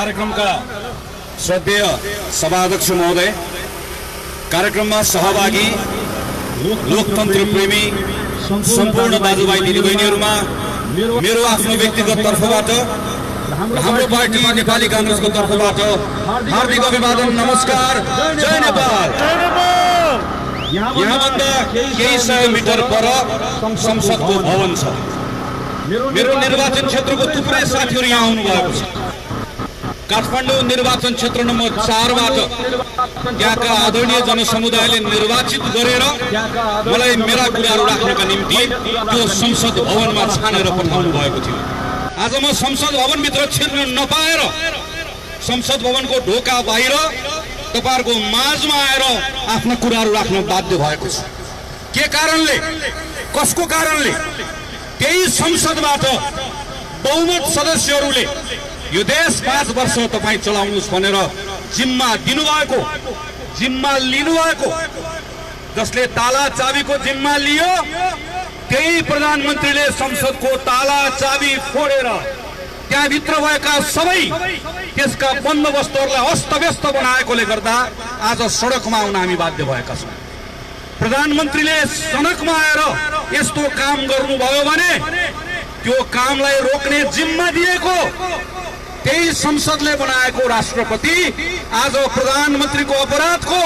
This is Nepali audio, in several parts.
कार्यक्रम का श्रद्धेय सभाध्यक्ष महोदय, कार्यक्रम में सहभागी लोकतन्त्र प्रेमी संपूर्ण दाजुभाइ दिदीबहिनीहरुमा मेरो आफ्नो व्यक्तिगत तर्फबाट हाम्रो पार्टी नेपाली कांग्रेसको तर्फबाट हार्दिक अभिवादन, नमस्कार, जय नेपाल। यहाँभन्दा केही सय मिटर पर संसदको भवन छ। मेरो निर्वाचन क्षेत्रको थुप्रै साथीहरु यहाँ आउनु भएको छ। काठमाडौँ निर्वाचन क्षेत्र नम्बर 4 बाट त्यहाँका आदरणीय जनसमुदायले निर्वाचित गरेर मलाई मेरा कुराहरू राख्नका निम्ति त्यो संसद भवनमा छानेर पठाउनु भएको थियो। आज म संसद भवन भित्र छिर्न नपाएर संसद भवनको ढोका बाहिर तपाईहरुको माझमा आएर आफ्ना कुराहरू राख्न बाध्य भएको छु। के कारणले, कसको कारणले? त्यही संसदबाट बहुमत सदस्यहरूले यो देश 5 वर्ष तपाई चलाउनुस् भनेर जिम्मा दिनुभएको, जिम्मा लिनुभएको, जसले ताला चाबीको जिम्मा लियो त्यही प्रधानमन्त्रीले संसदको ताला चाबी फोडेर त्यहाँभित्र भएका सबै त्यसका बन्दोबस्तहरूलाई अस्तव्यस्त बनाएकोले गर्दा आज सडकमा आउन हामी बाध्य भएका छौँ। प्रधानमन्त्रीले सडकमा आएर यस्तो काम गर्नुभयो भने त्यो कामलाई रोक्ने जिम्मा दिएको त्यही संसदले बनाएको राष्ट्रपति आज प्रधानमन्त्रीको अपराधको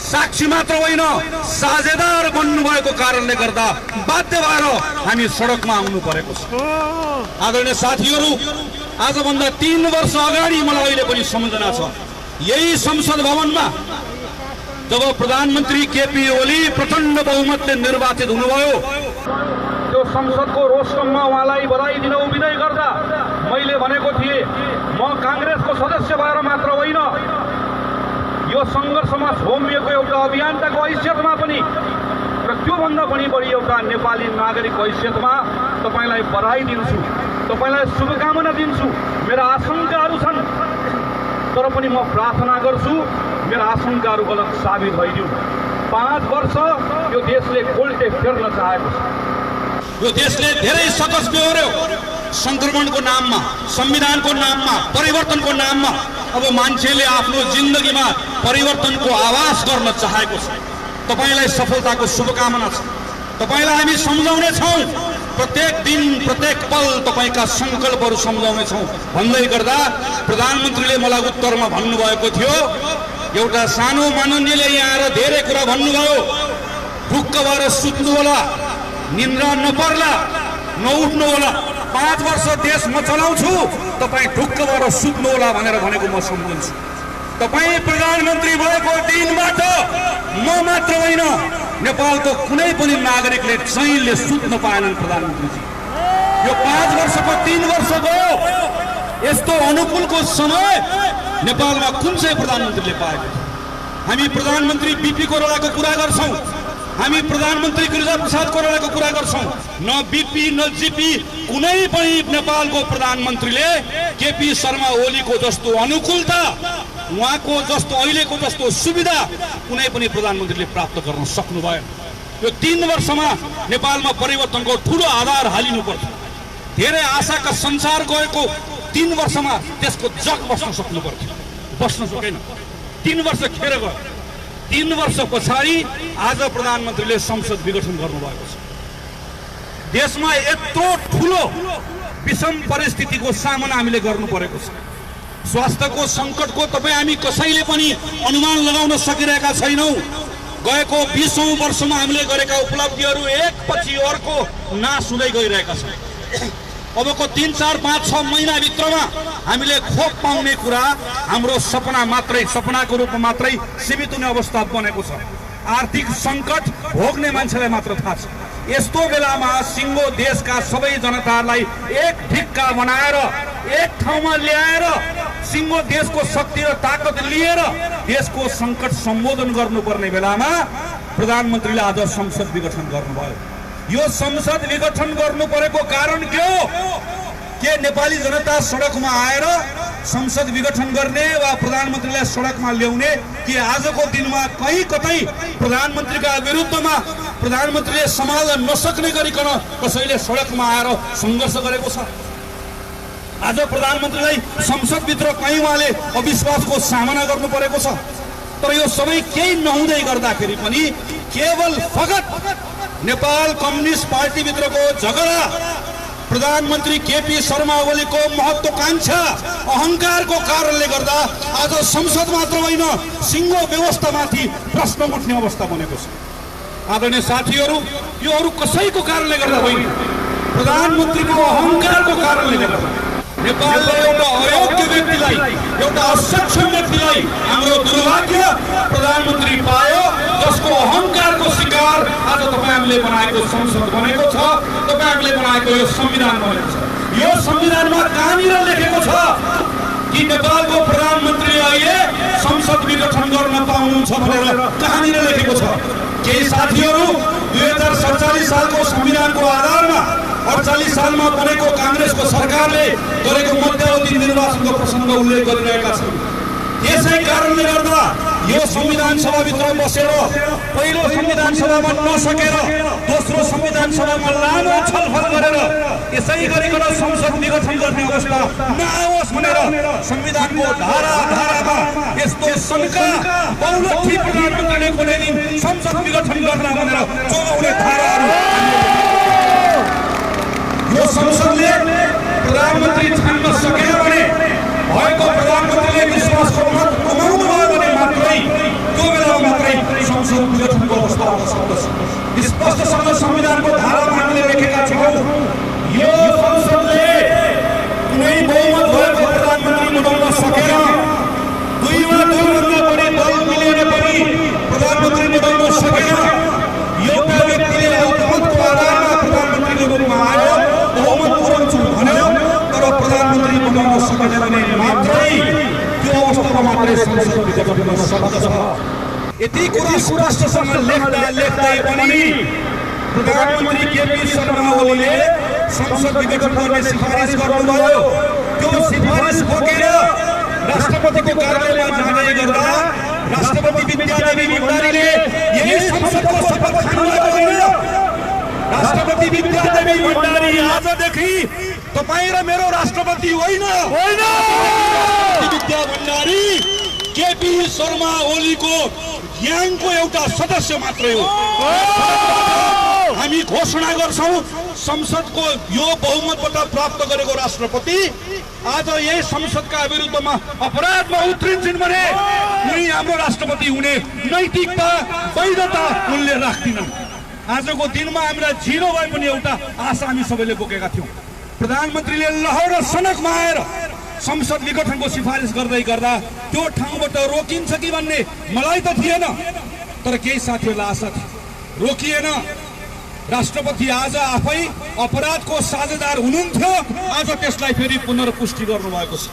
साक्षी मात्र होइन, साझेदार बन्नुभएको कारणले गर्दा बाध्य भएर हामी सडकमा आउनु परेको छ। आदरणीय साथीहरू, आजभन्दा 3 वर्ष अगाडि मलाई अहिले पनि सम्झना छ, यही संसद भवनमा जब प्रधानमन्त्री केपी ओली प्रचण्ड बहुमतले निर्वाचित हुनुभयो, त्यो संसदको रोस्टममा उहाँलाई बधाई दिन उभिँदै गर्दा मैले भनेको थिएँ, म कांग्रेसको सदस्य भएर मात्र होइन, यो संघर्षमा होमिएको एउटा अभियन्ताको हैसियतमा पनि र त्योभन्दा पनि बढी एउटा नेपाली नागरिक हैसियतमा तपाईलाई बधाई दिन्छु, तपाईलाई शुभकामना दिन्छु। मेरा आशंकाहरू छन्, तर पनि म प्रार्थना गर्छु मेरा आशंकाहरू गलत साबित भइदिउन्। 5 वर्ष यो देशले कोल्टे फेर्न चाहेको छ। यो देशले धेरै सकस बेहोर्यो, संक्रमणको नाममा, संविधानको नाममा, परिवर्तनको नाममा। अब मान्छेले आफ्नो जिन्दगीमा परिवर्तनको आवाज गर्न चाहेको छ। तपाईलाई सफलताको शुभकामना छ। तपाईलाई हामी सम्झाउने छौं, प्रत्येक दिन प्रत्येक पल तपाईका संकल्पहरू सम्झाउने छौं भन्दै गर्दा प्रधानमन्त्रीले मलाई उत्तरमा भन्नुभएको थियो, एउटा सानो माननीयले यहाँ आएर धेरै कुरा भन्नुभयो, ढुक्क भएर सुत्नु होला, निन्द्रा नपर्ला, नउठ्नु होला, 5 वर्ष देश म चलाउँछु, तपाई ढुक्क भएर सुत्नु होला भनेर भनेको म सम्झन्छु। तपाई प्रधानमन्त्री भएको दिनबाट म मात्र होइन, नेपालको कुनै पनि नागरिकले चैनले सुत्न पाएनन्। प्रधानमन्त्रीजी, यो 5 वर्षको 3 वर्ष गयो, यस्तो अनुकूलको समय नेपालमा कुन चाहिँ प्रधानमन्त्रीले पाएको? हामी प्रधानमन्त्री बीपी कोइरालाको कुरा गर्छौं, हामी प्रधानमन्त्री गिरिजा प्रसाद कोइरालाको कुरा गर्छौं, न बीपी न जीपी कुनै पनि नेपालको प्रधानमन्त्रीले केपी शर्मा ओलीको जस्तो अनुकूलता, उहाँको जस्तो अहिलेको जस्तो सुविधा कुनै पनि प्रधानमन्त्रीले प्राप्त गर्न सक्नु भएन। यो 3 वर्षमा नेपालमा परिवर्तनको ठूलो आधार हालिनु पर्छ। धेरै आशाका संसार गएको 3 वर्षमा त्यसको जग बस्न सक्नु पर्थ्यो, बस्न सकेन। 3 वर्ष खेर गयो। 3 वर्ष पछाडि आज प्रधानमन्त्रीले संसद विघटन गर्नुभएको छ। देशमा यत्रो ठूलो विषम परिस्थितिको सामना हामीले गर्नु परेको छ। स्वास्थ्यको संकटको तपाई हामी कसैले पनि अनुमान लगाउन सकिरहेका छैनौं। गएको 20औं वर्षमा हामीले गरेका उपलब्धिहरू एक पछि अर्को नाश हुँदै गइरहेका छन्। अबको 3, 4, 5, 6 महिना भित्रमा हामीले खोप पाउने कुरा हाम्रो सपना मात्रै, सपनाको रूपमा मात्रै सीमित हुने अवस्था बनेको छ। आर्थिक संकट भोग्ने मान्छेलाई मात्र थाहा छ। यस्तो बेलामा सिङ्गो देशका सबै जनतालाई एक ढिक्का बनाएर एक ठाउँमा ल्याएर सिङ्गो देशको शक्ति र ताकत लिएर देशको संकट सम्बोधन गर्नुपर्ने बेलामा प्रधानमन्त्रीले आज संसद विघटन गर्नुभयो। यो संसद विघटन गर्नु परेको कारण के हो? के नेपाली जनता सडकमा आएर संसद विघटन गर्ने वा प्रधानमन्त्रीलाई सडकमा ल्याउने कि आजको दिनमा कहीँ कतै प्रधानमन्त्रीका विरुद्धमा प्रधानमन्त्रीले सम्हाल्न नसक्ने गरिकन कसैले सडकमा आएर संघर्ष गरेको छ? आज प्रधानमन्त्रीलाई संसदभित्र कहीँ उहाँले अविश्वासको सामना गर्नु परेको छ। तर यो सबै केही नहुँदै गर्दाखेरि पनि केवल फगत नेपाल कम्युनिस्ट पार्टीभित्रको झगडा, प्रधानमन्त्री केपी शर्मा ओलीको महत्वाकांक्षा अहंकारको कारणले गर्दा आज संसद मात्र होइन सिङ्गो व्यवस्थामाथि प्रश्न उठ्ने अवस्था बनेको छ। आदरणीय साथीहरू, यो अरू कसैको कारणले गर्दा होइन, प्रधानमन्त्रीको अहंकारको कारणले गर्दा नेपालले एउटा अयोग्य व्यक्तिलाई, एउटा असक्षम व्यक्तिलाई हाम्रो दुर्भाग्य प्रधानमन्त्री पायो, जसको अहंकारको शिकार आज तपाईहरुले बनाएको संसद बनेको छ, तपाईहरुले बनाएको यो संविधान बनेको छ। यो संविधानमा कहाँनिर लेखेको छ कि नेपालको प्रधानमन्त्री अहिले संसद विघटन गर्न पाउनुहुन्छ भनेर कहाँनिर लेखेको छ? केही साथीहरू 2047 सालको संविधानको आधारमा 48 सालमा बनेको कांग्रेसको सरकारले गरेको मध्यावधि निर्वाचनको प्रसङ्ग उल्लेख गरिरहेका छन्। यसै कारणले गर्दा यो संविधान सभाभित्र बसेर पहिलो संविधान सभामा नसकेर दोस्रो संविधान सभामा लामो छलफल गरेर यसै गरिकन संसद विघटन गर्ने अवस्था नआओस् भनेर संविधानको धारामा यस्तो शङ्का बहुलक्षी प्रधानमन्त्रीले कुनै दिन संसद विघटन गर्न भनेर जोगाउने धाराहरू यो संसदले प्रधानमन्त्री छान्न सकेन भने भएको प्रधानमन्त्रीले विश्वासको मत गुमाउनु भयो भने मात्रै त्यो बेला मात्रै संसद विघटनको अवस्था आउन सक्दछ। स्पष्टसँग संविधानको धारामा हामीले लेखेका छौँ, यो संसदले कुनै बहुमत भएको प्रधानमन्त्री बनाउन सकेन, दुईमा दुईभन्दा बढी दल मिलेर पनि प्रधानमन्त्री बनाउन सकेन। एउटा व्यक्तिले अल्पमतको आधारमा प्रधानमन्त्रीको रूपमा आयो, बहुमत पुर्याउँछु भन्यो, तर प्रधानमन्त्री बनाउन सकेन भने मात्रै त्यो अवस्थामा मात्रै संसद विघटन गर्न सक्दछ। यति कुरा राष्ट्रसँग लेख्दै पनि प्रधानमन्त्री केपी शर्मा ओलीले संसद विघटन गर्ने सिफारिस गर्नुभयो। त्यो सिफारिस बोकेर राष्ट्रपतिको कार्यालयमा जाँदै गर्दा राष्ट्रपति विद्यादेवी भण्डारीले यही संसदको शपथ खानुभएको होइन। राष्ट्रपति विद्यादेवी भण्डारी आजदेखि तपाईँ र मेरो राष्ट्रपति होइन। विद्या भण्डारी केपी शर्मा ओलीको ग्याङको एउटा सदस्य मात्रै हो। हामी घोषणा गर्छौं, संसदको यो बहुमतबाट प्राप्त गरेको राष्ट्रपति आज यही संसदका विरुद्धमा अपराधमा उत्रिन्छन् भने उनी हाम्रो राष्ट्रपति हुने नैतिकता वैधता उनले राख्दिनन्। आजको दिनमा हामीलाई जिरो भए पनि एउटा आशा हामी सबैले बोकेका थियौं। प्रधानमन्त्रीले लहर र सनकमा आएर संसद विघटनको सिफारिस गर्दै गर्दा त्यो ठाउँबाट रोकिन्छ कि भन्ने मलाई त थिएन, तर केही साथीहरूलाई आशा थियो, रोकिएन। राष्ट्रपति आज आफै अपराधको साझेदार हुनुहुन्थ्यो, आज त्यसलाई फेरि पुनर्पुष्टि गर्नुभएको छ।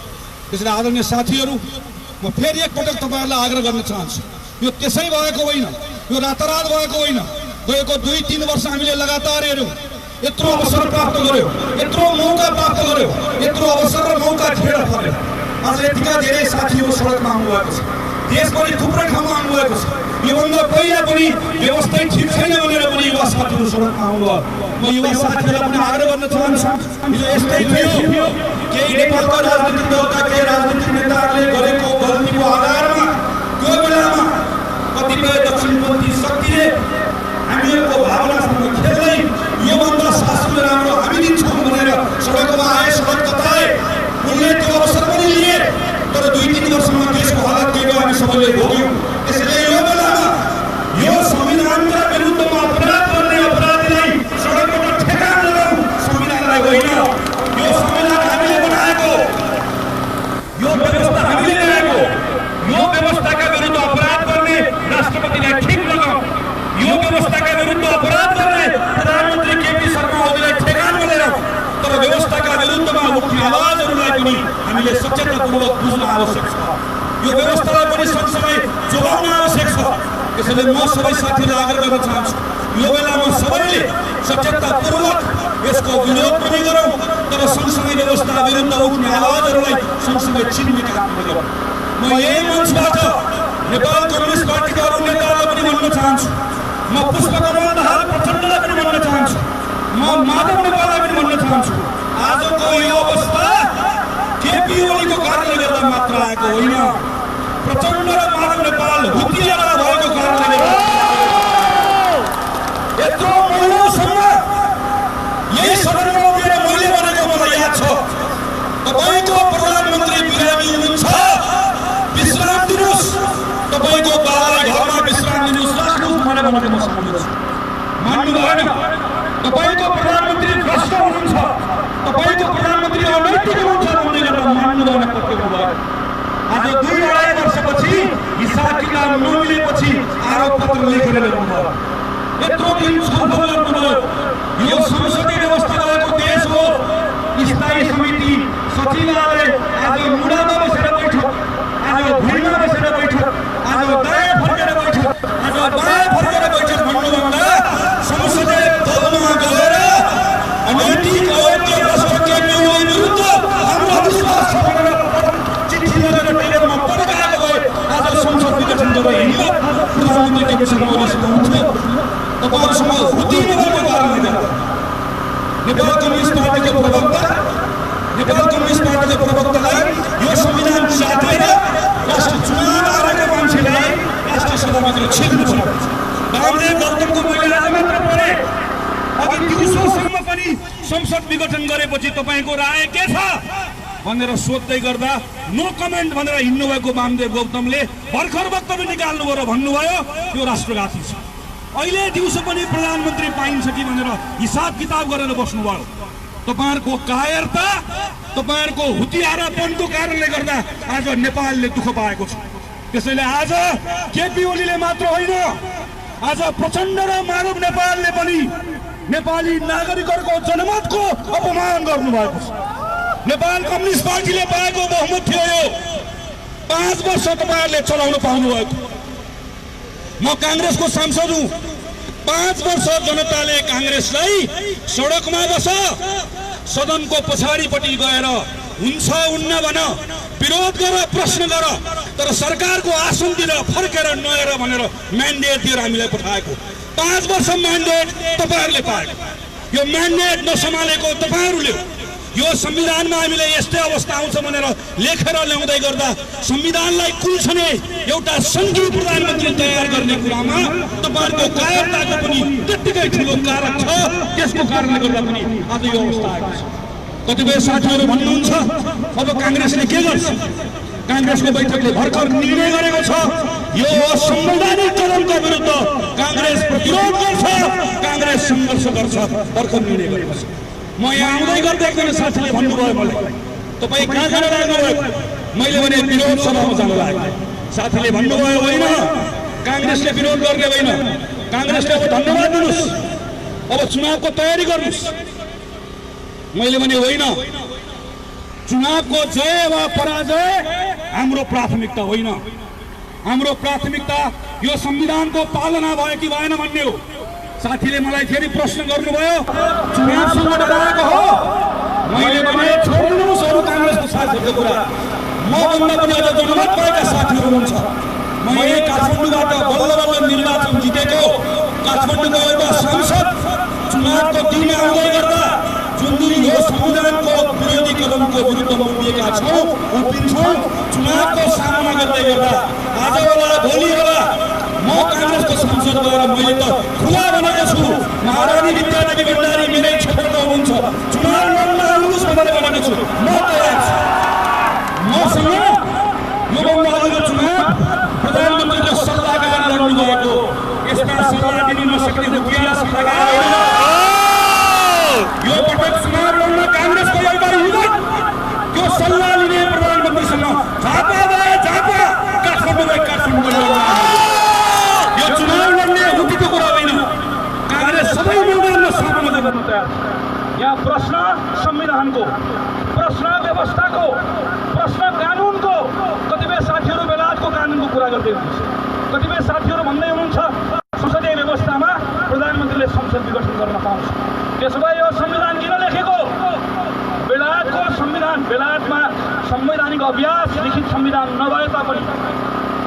त्यसैले आदरणीय साथीहरू, म फेरि एकपटक तपाईहरुलाई आग्रह गर्न चाहन्छु, यो त्यसै भएको होइन, यो रातारात भएको होइन। गएको 2-3 वर्ष हामीले लगातार हेर्यौं, यत्रो अवसर प्राप्त गर्यो, यत्रो मौका प्राप्त गर्यो, यत्रो अवसर र मौका खेर पर्यो। आज यतिका धेरै साथीहरू सडकमा आउनुभएको छ, देशभरि थुप्रै ठाउँमा आउनुभएको छ। योभन्दा पहिला पनि व्यवस्था ठिक छैन भनेर पनि युवा साथीहरू सडकमा आउनुभयो। म युवा साथीहरूलाई पनि आग्रह गर्न चाहन्छु, यो यस्तै थियो, केही नेपालका राजनीतिक दलका केही राजनीतिक नेताहरूले गरेको गल्तीको आधारमा त्यो बेलामा कतिपय दक्षिणपन्थी शक्तिले हामीहरूको भावनासँग खेल्दै योभन्दा शासन राम्रो हामी दिन्छौँ भनेर सडकमा आए, सडक तताए। उनले त्यो अवसर पनि लिए, तर 2-3 वर्षमा देशको हालत के भयो हामी सबैले भोग्यौँ। त्यसैले यो बेलामा यो संविधानका विरुद्धमा अपराध गर्ने अपराधीलाई सडकबाट ठेकान लगाऊ, संविधानलाई होइन। यो संविधान हामीले बनाएको, यो व्यवस्था हामीले ल्याएको, यो व्यवस्थाका विरुद्ध अपराध गर्ने राष्ट्रपतिलाई ठिक लगाऊ, यो व्यवस्थाका विरुद्ध अपराध गर्ने प्रधानमन्त्री केपी शर्मा ओलीलाई ठेगान बनाएर, तर व्यवस्थाका विरुद्धमा उठ्ने आवाजहरूलाई पनि हामीले सचेततापूर्वक बुझ्न आवश्यक छ। यो व्यवस्थालाई पनि सँगसँगै जोगाउन आवश्यक छ। त्यसैले म सबै साथीहरूलाई आग्रह गर्न चाहन्छु, यो बेलामा सबैले सचेततापूर्वक यसको विरोध पनि गरौँ, तर सँगसँगै व्यवस्था विरुद्ध उठ्ने आवाजहरूलाई सँगसँगै चिन्हित गर्न गरौँ। म यही मञ्चबाट नेपाल कम्युनिस्ट पार्टीका अरू नेताहरूलाई पनि भन्न चाहन्छु, म पुष्पकमल दाहाल प्रचण्डलाई पनि भन्न चाहन्छु, म माधव नेपाललाई पनि भन्न चाहन्छु, आजको यो अवस्था केपी ओलीको कारणले गर्दा मात्र आएको होइन, प्रचण्ड र माधव नेपाल हुत्याएर भएको कारणले गर्दा यत्रो महिनासम्म यही सदनमा उभिएर मैले भनेको मलाई याद छ, तपाईको प्रधानमन्त्री बिरामी हुनुहुन्छ, विश्राम दिनुहोस्, तपाईको बाबालाई घरमा विश्राम दिनुहोस्, राख्नुहोस् भनेर भनेको म सम्झन्छु। मान्नु भएन। तपाईको प्रधानमन्त्री भ्रष्ट हुनुहुन्छ, तपाईको प्रधानमन्त्री अनैतिक हुनुहुन्छ भन्दै गर्दा मान्नु भएन, पत्याउनु भयो। आज 2-2.5 वर्षपछि हिसाब किताब नमिलेपछि आरोप पत्र लेखेर ल्याउनुभयो। यत्रो दिन छलफल गर्नुभयो। यो संसदीय व्यवस्था भएको देश हो। स्थायी समिति सचिवालय आज मुडामा बसेर बैठक, आज भुइँमा बसेर बैठक, आज दायाँ फर्केर बैठक, आज बायाँ फर्केर बैठक भन्नुभन्दा संसदीय भवनमा गएर अनैतिक अवैध भ्रष्ट केपी ओली विरुद्ध हाम्रो विश्वास छ भनेर चिठी लेखेर टेबलमा पड्काएको भए आज संसद विघटन गरेर हिँड्यो। प्रधानमन्त्री केपी शर्मा ओलीसँग हुन्थ्यो। तपाईहरुसँग हुँदै नभएको कारणले गर्दा नेपाल कम्युनिस्ट पार्टीको प्रवक्तालाई यो संविधान च्यातेर राष्ट्र चुनाव हारेको मान्छेलाई राष्ट्रिय सभाभित्र छिर्नु छ। वामदेव गौतमको मैले आज मात्र पढे, अघि दिउँसोसम्म पनि संसद विघटन गरेपछि तपाईको राय के छ भनेर सोध्दै गर्दा नो कमेन्ट भनेर हिँड्नुभएको वामदेव गौतमले भर्खर वक्तव्य निकाल्नुभयो र भन्नुभयो यो राष्ट्रघाती छ। अहिले दिउँसो पनि प्रधानमन्त्री पाइन्छ कि भनेर हिसाब किताब गरेर बस्नुभयो। तपाईहरुको कायरता, तपाईहरुको हुतियारापनको कारणले गर्दा आज नेपालले दुःख पाएको छ। त्यसैले आज केपी ओलीले मात्र होइन, आज प्रचण्ड र माधव नेपालले पनि नेपाली नागरिकहरूको जनमतको अपमान गर्नुभएको छ। नेपाल कम्युनिस्ट पार्टीले पाएको बहुमत थियो यो 5 वर्ष तपाईहरुले चलाउन पाउनुभएको। म कांग्रेसको सांसद हुँ। 5 वर्ष जनताले कांग्रेसलाई सडकमा बस, सदनको पछाडिपट्टि गएर हुन्छ हुन्न भन, विरोध गर, प्रश्न गर, तर सरकारको आसनतिर फर्केर नहेर भनेर म्यान्डेट दिएर हामीलाई पठाएको। 5 वर्ष म्यान्डेट तपाईहरुले पाएको। यो म्यान्डेट नसम्हालेको तपाईहरुले। यो संविधानमा हामीले यस्तै अवस्था आउँछ भनेर लेखेर ल्याउँदै गर्दा संविधानलाई कुल्छने एउटा सङ्घीय प्रधानमन्त्री तयार गर्ने कुरामा तपाईहरुको कायरताको पनि त्यत्तिकै ठुलो कारक छ। त्यसको कारणले गर्दा पनि आज यो अवस्था आएको छ। कतिपय साथीहरु भन्नुहुन्छ अब कांग्रेसले के गर्छ? कांग्रेसको बैठकले भर्खर निर्णय गरेको छ यो असंवैधानिक कदमको विरुद्ध कांग्रेस प्रतिरोध गर्छ, कांग्रेस संघर्ष गर्छ, भर्खर निर्णय गरेको छ। म यहाँ आउँदै गर्दै एकजना साथीले भन्नुभयो मलाई तपाई कहाँ जान लाग्नुभयो? मैले भने विरोध सभामा जान लाग्यो। साथीले भन्नुभयो होइन, कांग्रेसले विरोध गर्ने होइन, कांग्रेसले अब धन्यवाद दिनुस्, अब चुनावको तयारी गर्नुस्। मैले भने होइन, चुनावको जय वा पराजय हाम्रो प्राथमिकता होइन। हाम्रो प्राथमिकता यो संविधानको पालना भयो कि भएन भन्ने हो। साथीले मलाई फेरि प्रश्न गर्नुभयो चुनावसँग डराएको हो? मैले भने छोड्दिनुहोस् अरू कांग्रेसको साथीहरूको कुरा। म भन्दा पनि अझ जनमत पाएका साथीहरू हुनुहुन्छ। म यही काठमाडौँबाट बल्ल बल्ल निर्वाचन जितेको काठमाडौँको एउटा सांसद चुनावको दिन आउँदै गर्दा जुन दिन यो संविधानको विरोधी कदमको विरुद्धमा उभिएका छौँ, उभिन्छौँ, चुनावको सामना गर्दै गर्दा आज होला भोलि होला म कांग्रेसको सांसद भएर मैले त खुला भनेको छु, महारानी विद्यादेवी भण्डारी मेरै क्षेत्रमा हुनुहुन्छ, चुनाव लड्न आउनुहोस् भनेर भनेको छु। म तयार छु। मसँग योभन्दा अगाडिको चुनाव प्रधानमन्त्रीको सल्लाहकार लड्नु भएको, यसमा सल्लाह दिन नसक्ने हुतियार सल्लाहकार होइन। यो पटक चुनाव लड्न कांग्रेसको एउटा हुँदैन। त्यो सल्लाह लिने प्रधानमन्त्रीसँग झापा भए झापा, काठमाडौँ भए काठमाडौँ लड्न। यो चुनाव लड्ने हुतिको कुरा होइन। कांग्रेस सबै मैदानमा सामना गर्न तयार। यहाँ प्रश्न संविधानको, प्रश्न व्यवस्थाको, प्रश्न कानुनको। कतिपय साथीहरू बेलायतको कानुनको कुरा गर्दै हुनुहुन्छ। कतिपय साथीहरू भन्दै हुनुहुन्छ संसदीय व्यवस्थामा प्रधानमन्त्रीले संसद विघटन गर्न पाउँछ। त्यसो भए यो संविधान किन लेखेको? बेलायतको संविधान, बेलायतमा संवैधानिक अभ्यास लिखित संविधान नभए तापनि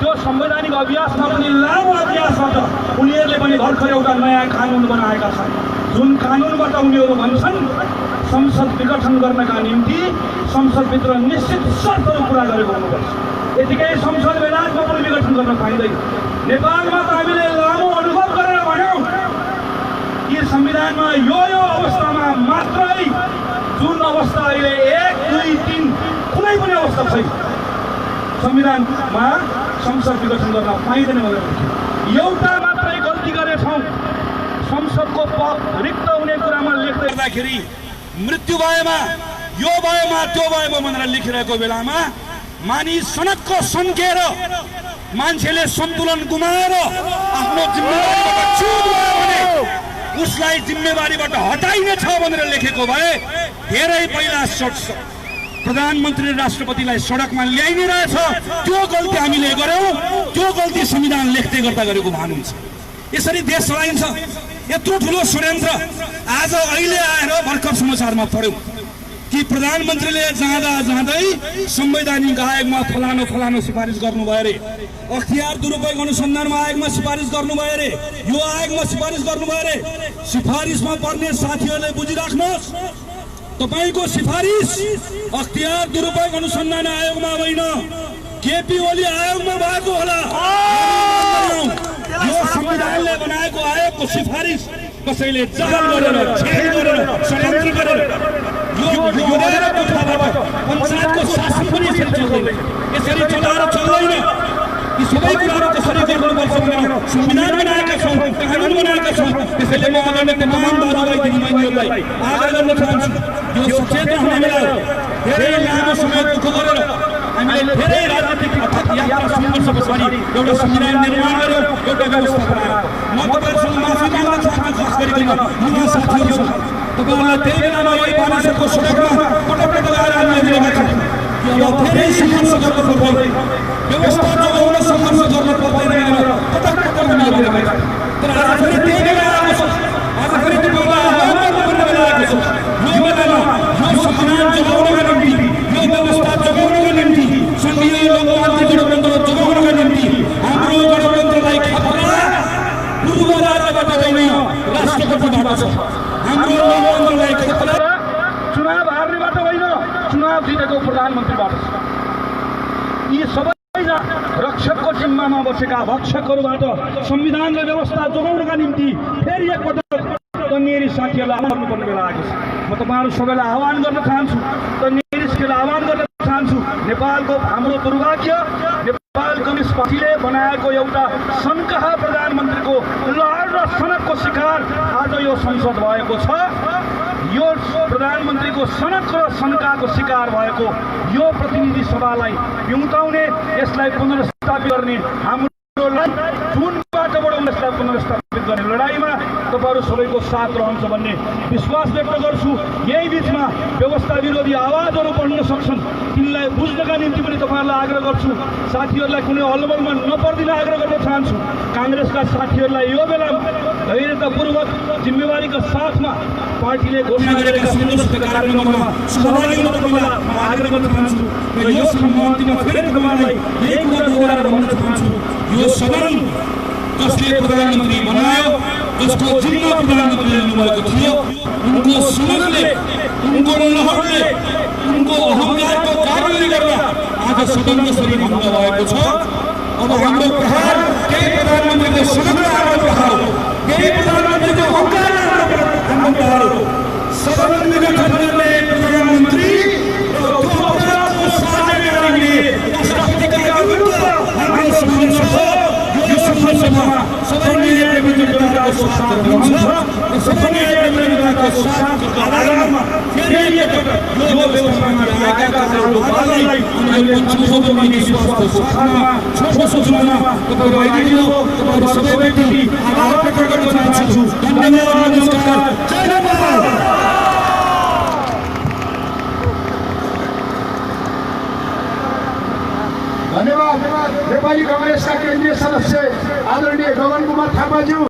त्यो संवैधानिक अभ्यासमा पनि लामो अभ्यासबाट उनीहरूले पनि भर्खर एउटा नयाँ कानुन बनाएका छन्। जुन कानुनबाट उनीहरू भन्छन् संसद विघटन गर्नका निम्ति संसदभित्र निश्चित शर्तहरू पुरा गरेको हुनुपर्छ। यतिकै संसद बेलायतमा पनि विघटन गर्न पाइँदैन। नेपालमा त हामीले लामो अनुभव गरेर भन्यौँ कि संविधानमा यो अवस्थामा मात्रै, जुन अवस्था अहिले 1, 2, 3 कुनै पनि अवस्था छैन, संविधानमा संसद विघटन गर्न पाइँदैन भनेर एउटा मात्रै गल्ती गरेछौँ। संसदको पद रिक्त हुने कुरामा लेख्दाखेरि मृत्यु भएमा, यो भएमा, त्यो भएमा भनेर लेखिरहेको बेलामा मानिस सनकको सन्केर मान्छेले सन्तुलन गुमाएर आफ्नो जिम्मेवारीबाट चुक भयो भने उसलाई जिम्मेवारीबाट हटाइनेछ भनेर लेखेको भए धेरै पहिला प्रधानमन्त्री र राष्ट्रपतिलाई सडकमा ल्याइने रहेछ। त्यो गल्ती हामीले गर्यौं, त्यो गल्ती संविधान लेख्दै गर्दा गरेको भानुहुन्छ। यसरी देश चलाइन्छ। यत्रो ठुलो षड्यन्त्र आज अहिले आएर भर्खर समाचारमा पढ्यौं कि प्रधानमन्त्रीले जाँदै संवैधानिक आयोगमा फलानो सिफारिस गर्नुभयो अरे, अख्तियार दुरुपयोग अनुसन्धान आयोगमा सिफारिस गर्नुभयो अरे, यो आयोगमा सिफारिस गर्नुभयो अरे। सिफारिसमा पर्ने साथीहरूले बुझिराख्नुहोस्, तपाईको सिफारिस अख्तियार दुरुपयोग अनुसन्धान आयोगमा होइन, केपी ओली आयोगमा भएको होला। यो संविधानले बनाएको आयोगको सिफारिस कसैले जाल गरेर, छेड गरेर, षड्यन्त्र गरेर पञ्चायतको शासन पनि चल्दैन। यसरी चलाएर चल्दैन। यी सबै कुराहरू कसरी गर्नुपर्छ भनेर संविधान बनाएका छौँ, कानुन बनाएका छौँ। त्यसैले म आदरणीय तमाम दाजुभाइ दिदीबहिनीहरूलाई आग्रह गर्न चाहन्छु, यो सचेत रहने बेला धेरै लामो समय दुःख गरेर हामीले धेरै राजनीतिक यात्रा सङ्घर्ष पछाडि एउटा संविधान निर्माण गर्यौँ, एउटा व्यवस्था बनायौँ। म तपाईँहरूसँग माफी माग्न चाहन्छु, खास गरिकन युवा साथीहरू छन्। तपाईँहरूलाई त्यही बेलामा यही मानिसहरूको सडकमा पटक लगाएर हामीले दिएका छौँ कि अब धेरै सङ्घर्ष गर्नु पर्दैन, व्यवस्था जोगाउन सङ्घर्ष गर्नु पर्दैन भनेर पटक हामीले दिएका छौँ। तर आज फेरि त्यही बेला आएको छ। आज फेरि त्यो बेला आह्वान गर्नुपर्ने बेला आएको छ। यो बेलामा यो संविधान जोगाउनका निम्ति, यो व्यवस्था जोगाउनका निम्ति, सङ्घीय लोकतान्त्रिक गणतन्त्र जोगाउनका निम्ति हाम्रो गणतन्त्रलाई खतरा पूर्व राज्यबाट होइन, राष्ट्रपतिबाट छ। हाम्रो लोकतन्त्रलाई खतरा चुनाव हार्नेबाट होइन, चुनाव जितेको प्रधानमन्त्रीबाट छ। यी सबैजना रक्षकको जिम्मामा बसेका भक्षकहरूबाट संविधान र व्यवस्था जोगाउनका निम्ति फेरि एकपटक तन्नेरी साथीहरूलाई आह्वान गर्नुपर्ने बेला आएको छ। म तपाईँहरू सबैलाई आह्वान गर्न चाहन्छु, तन्नेरी साथीहरूलाई आह्वान गर्न चाहन्छु। नेपालको हाम्रो दुर्भाग्य, नेपाल कम्युनिस्ट पार्टीले बनाएको एउटा सन्काहा प्रधानमन्त्रीको लहर र सनकको शिकार आज यो संसद भएको छ। यो प्रधानमन्त्रीको सनक र शङ्काको शिकार भएको यो प्रतिनिधि सभालाई पिउताउने, यसलाई पुनर्स्थापित गर्ने हाम्रो जुन बाटोबाट यसलाई पुनर्स्थापित गर्ने लडाइँमा तपाईँहरू सबैको साथ रहन्छ भन्ने विश्वास व्यक्त गर्छु। यही बिचमा व्यवस्था विरोधी आवाजहरू बढ्न सक्छन्, तिनलाई बुझ्नका निम्ति पनि तपाईँहरूलाई आग्रह गर्छु। साथीहरूलाई कुनै अलबलमा नपर्दिन आग्रह गर्न चाहन्छु। काङ्ग्रेसका साथीहरूलाई यो बेलामा धैर्यतापूर्वक जिम्मेवारीका साथमा पार्टीले घोषणा गरेका सङ्घर्षका कार्यक्रममा सहभागी हुन तपाईँलाई आग्रह गर्न चाहन्छु। र यो सम्बन्धमा फेरि तपाईँलाई यही कुरा दोहोऱ्याएर भन्न चाहन्छु, यो सदन जसले प्रधानमन्त्री बनायो, जसको जिम्मा प्रधानमन्त्रीले लिनुभएको थियो, उनको समझले, उनको लहरले, उनको अहङ्कारको कारणले गर्दा आज सदन जसरी भङ्ग भएको छ। अब हाम्रो प्रहार केही प्रधानमन्त्रीको सदनमा हाम्रो प्रहार हो, केही प्रधानमन्त्रीको अहङ्कारमा हाम्रो प्रहार हो। सदन विघटन गर्ने प्रधानमन्त्री र त्यो अपराधको साझा गर्ने राष्ट्रपतिका विरुद्ध हाम्रो सङ्घर्ष छ। यो सङ्घर्षमा सबै न्यायप्रेमी जनताको साथ रहन्छ र सबै न्यायप्रेमी जनताको साथको आधारमा फेरि एकपटक यो व्यवस्थामा आएका कार्यहरूलाई हामीले पन्छौँ विश्वासको साथमा छोटो सूचनामा तपाईँहरू आइदिनु। तपाईँहरू सबैप्रति आभार प्रकट गर्न चाहन्छु। धन्यवाद, नमस्कार, जय नेपाल। धन्यवाद। नेपाली कांग्रेसका केन्द्रीय सदस्य आदरणीय गगन कुमार थापाज्यू।